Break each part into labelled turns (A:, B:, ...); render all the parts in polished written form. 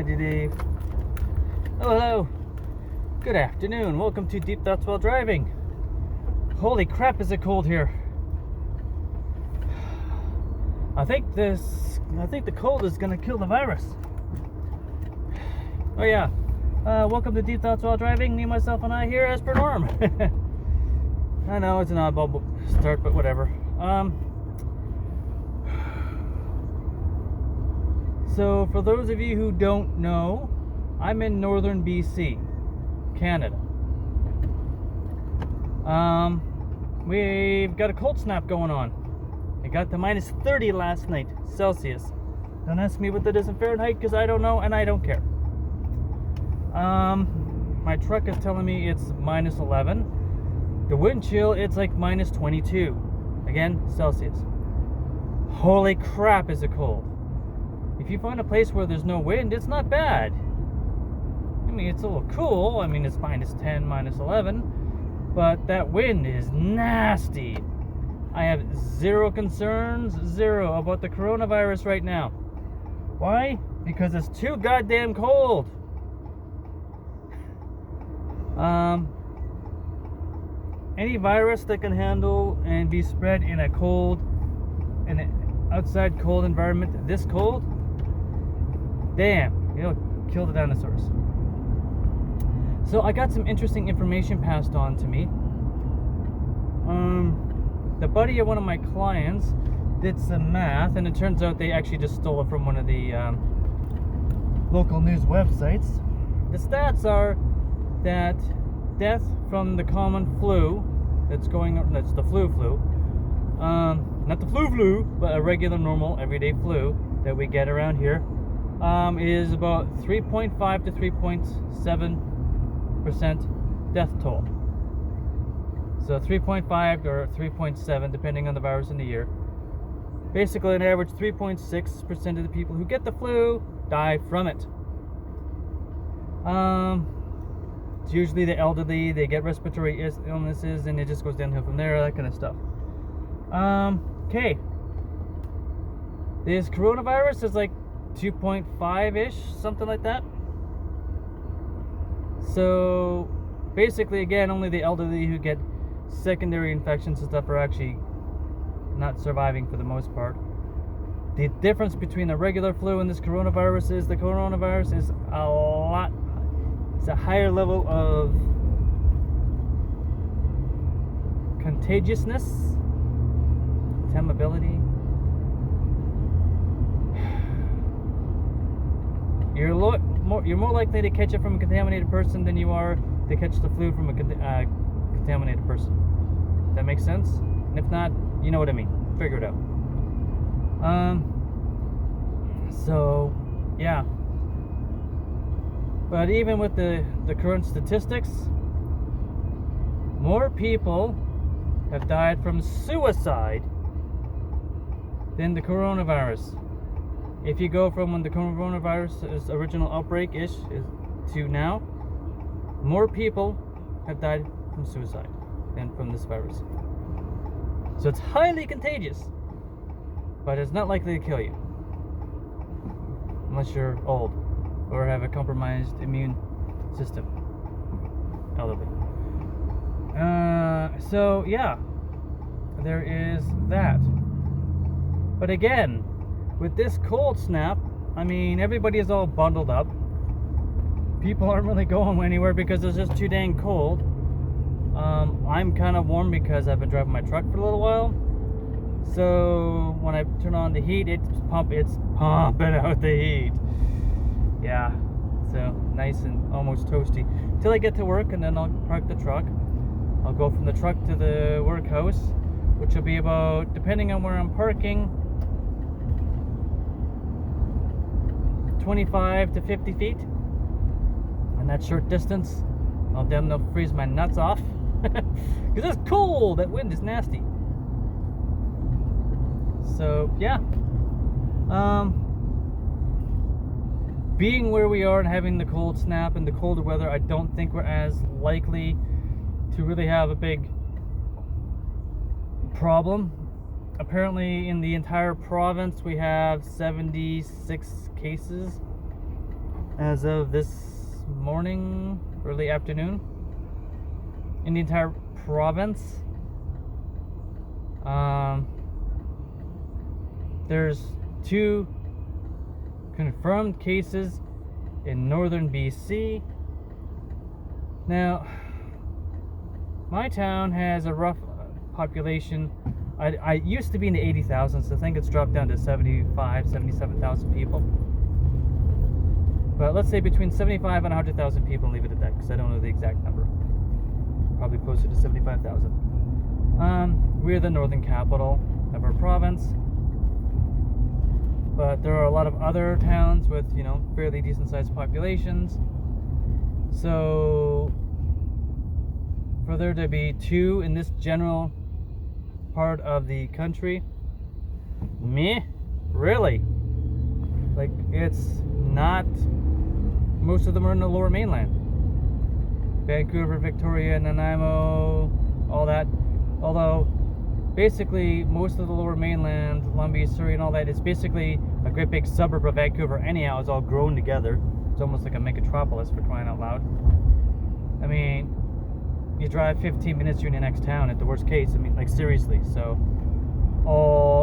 A: today. Hello. Good afternoon. Welcome to Deep Thoughts While Driving. Holy crap, is it cold here. I think the cold is gonna kill the virus. Oh yeah. Welcome to Deep Thoughts While Driving. Me, myself, and I here as per norm. I know it's an oddball start, but whatever. So for those of you who don't know, I'm in northern BC, Canada. We've got a cold snap going on. It got to minus 30 last night, Celsius. Don't ask me what that is in Fahrenheit because I don't know and I don't care. My truck is telling me it's minus 11. The wind chill, it's like minus 22. Again, Celsius. Holy crap, is it cold. If you find a place where there's no wind, it's not bad. I mean, it's a little cool. I mean, it's minus 10, minus 11. But that wind is nasty. I have zero concerns, zero, about the coronavirus right now. Why? Because it's too goddamn cold. Any virus that can handle and be spread in a cold, in an outside cold environment, this cold, damn, it'll kill the dinosaurs. So I got some interesting information passed on to me. The buddy of one of my clients did some math, and it turns out they actually just stole it from one of the local news websites. The stats are that death from the common flu that's the flu, not the flu, but a regular, normal, everyday flu that we get around here, is about 3.5 to 3.7% death toll. So 3.5 or 3.7, depending on the virus in the year. Basically, on average, 3.6% of the people who get the flu die from it. It's usually the elderly, they get respiratory illnesses, and it just goes downhill from there, that kind of stuff. Okay. This coronavirus is like 2.5-ish, something like that. So, basically, again, only the elderly who get secondary infections and stuff are actually not surviving for the most part. The difference between a regular flu and this coronavirus is the coronavirus is it's a higher level of contagiousness, contaminability. You're more likely to catch it from a contaminated person than you are to catch the flu from a contaminated person. Does that make sense? And if not, you know what I mean. Figure it out. So, yeah. But even with the current statistics, more people have died from suicide than the coronavirus. If you go from when the coronavirus' original outbreak-ish to now, more people have died from suicide than from this virus. So it's highly contagious, but it's not likely to kill you. Unless you're old or have a compromised immune system. Elderly. So yeah, there is that. But again, with this cold snap, I mean, everybody is all bundled up. People aren't really going anywhere because it's just too dang cold. I'm kind of warm because I've been driving my truck for a little while. So when I turn on the heat, it's pumping out the heat. Yeah, so nice and almost toasty. Till I get to work, and then I'll park the truck. I'll go from the truck to the workhouse, which will be about, depending on where I'm parking, 25 to 50 feet. And that short distance, they'll freeze my nuts off. Because it's cold, that wind is nasty. So, yeah. Being where we are and having the cold snap and the colder weather, I don't think we're as likely to really have a big problem. Apparently in the entire province we have 76 cases as of this morning, early afternoon, in the entire province. There's 2 confirmed cases in northern BC. Now, my town has a rough population. I used to be in the 80,000s. I think it's dropped down to 77,000 people. But let's say between 75 and 100,000 people, and leave it at that, because I don't know the exact number. Probably closer to 75,000. We're the northern capital of our province. But there are a lot of other towns with, fairly decent sized populations. So for there to be 2 in this general part of the country, really? Like, it's not, most of them are in the lower mainland. Vancouver, Victoria, Nanaimo, all that. Although, basically, most of the lower mainland, Columbia, Surrey, and all that, is basically a great big suburb of Vancouver anyhow. It's all grown together. It's almost like a megatropolis, for crying out loud. I mean, you drive 15 minutes, you're in the next town at the worst case. I mean, like, seriously. So,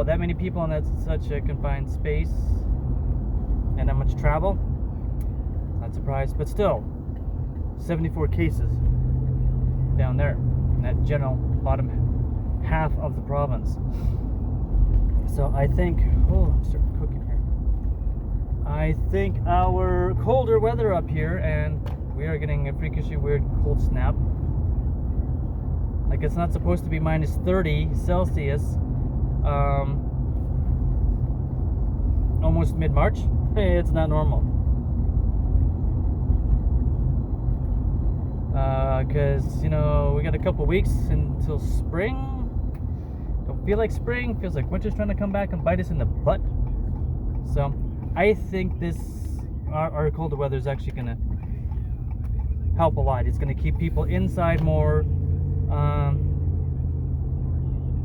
A: that many people in such a confined space and that much travel, not surprised. But still, 74 cases down there in that general bottom half of the province. So I think, I'm starting cooking here. I think our colder weather up here, and we are getting a freakishly weird cold snap. Like, it's not supposed to be minus 30 Celsius, almost mid-March. Hey, it's not normal. Because, we got a couple weeks until spring. Don't feel like spring. Feels like winter's trying to come back and bite us in the butt. So, I think our colder weather is actually going to help a lot. It's going to keep people inside more.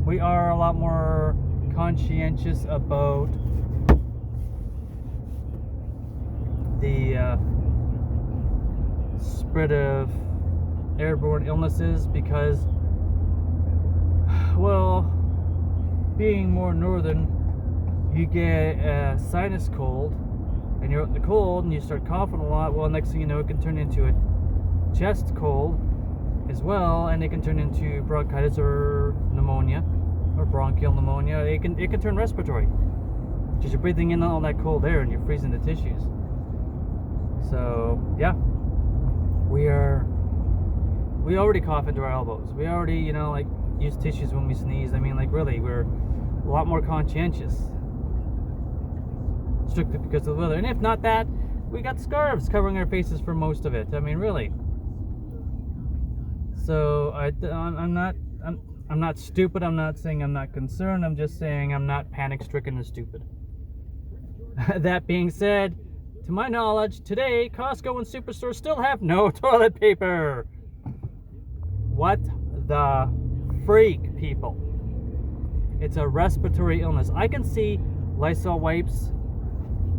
A: We are a lot more conscientious about the spread of airborne illnesses because, well, being more northern, you get a sinus cold and you're out in the cold and you start coughing a lot. Well, next thing you know, it can turn into a chest cold as well, and it can turn into bronchitis or pneumonia or bronchial pneumonia. It can turn respiratory because you're breathing in all that cold air and you're freezing the tissues. So yeah, we already cough into our elbows. We already, use tissues when we sneeze. I mean, like, really, we're a lot more conscientious, strictly because of the weather. And if not that, we got scarves covering our faces for most of it. I mean, really. So I'm not stupid. I'm not saying I'm not concerned. I'm just saying I'm not panic-stricken and stupid. That being said, to my knowledge, today Costco and Superstore still have no toilet paper. What the freak, people? It's a respiratory illness. I can see Lysol wipes,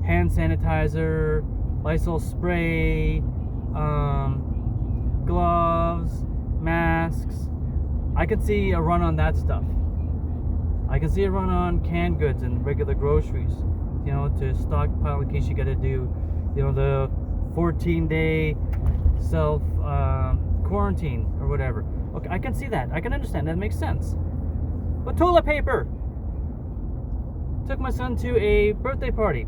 A: hand sanitizer, Lysol spray, gloves, masks. I can see a run on that stuff. I can see a run on canned goods and regular groceries, to stockpile in case you got to do, the 14-day self quarantine or whatever. Okay, I can see that. I can understand. That makes sense. But toilet paper. Took my son to a birthday party,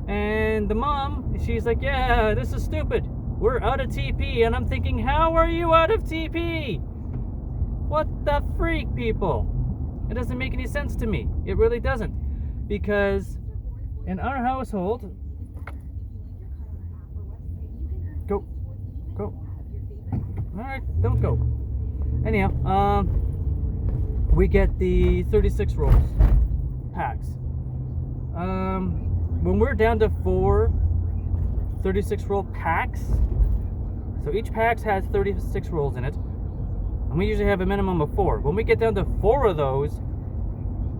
A: and the mom, she's like, "Yeah, this is stupid. We're out of TP." And I'm thinking, how are you out of TP? What the freak, people? It doesn't make any sense to me. It really doesn't. Because in our household, go. Alright, don't go. Anyhow, we get the 36 rolls packs. When we're down to 4 36 roll packs, so each pack has 36 rolls in it, and we usually have a minimum of 4. When we get down to 4 of those,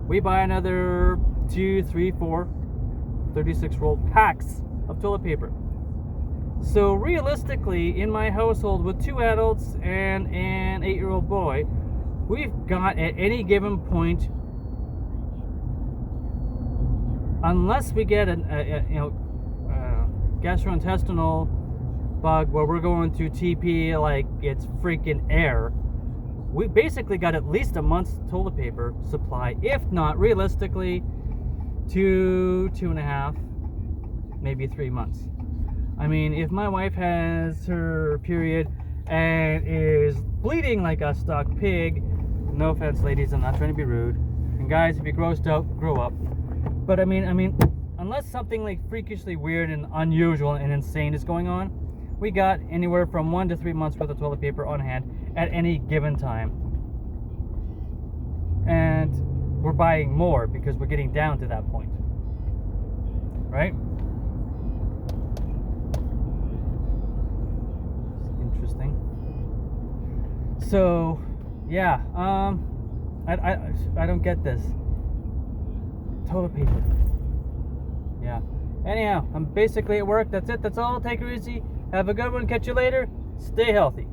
A: we buy another 2, 3, 4 36 roll packs of toilet paper. So realistically, in my household with 2 adults and an 8-year-old boy, we've got at any given point, unless we get a gastrointestinal bug where we're going to TP like it's freaking air, we basically got at least a month's toilet paper supply, if not realistically 2.5, maybe 3 months. I mean, if my wife has her period and is bleeding like a stuck pig, no offense, ladies, I'm not trying to be rude, and guys, if you're grossed out, grow up. But I mean, unless something like freakishly weird and unusual and insane is going on, we got anywhere from 1 to 3 months worth of toilet paper on hand at any given time. And we're buying more because we're getting down to that point. Right? Interesting. So, yeah, I don't get this. Toilet paper. Yeah. Anyhow, I'm basically at work. That's it. That's all. Take it easy. Have a good one. Catch you later. Stay healthy.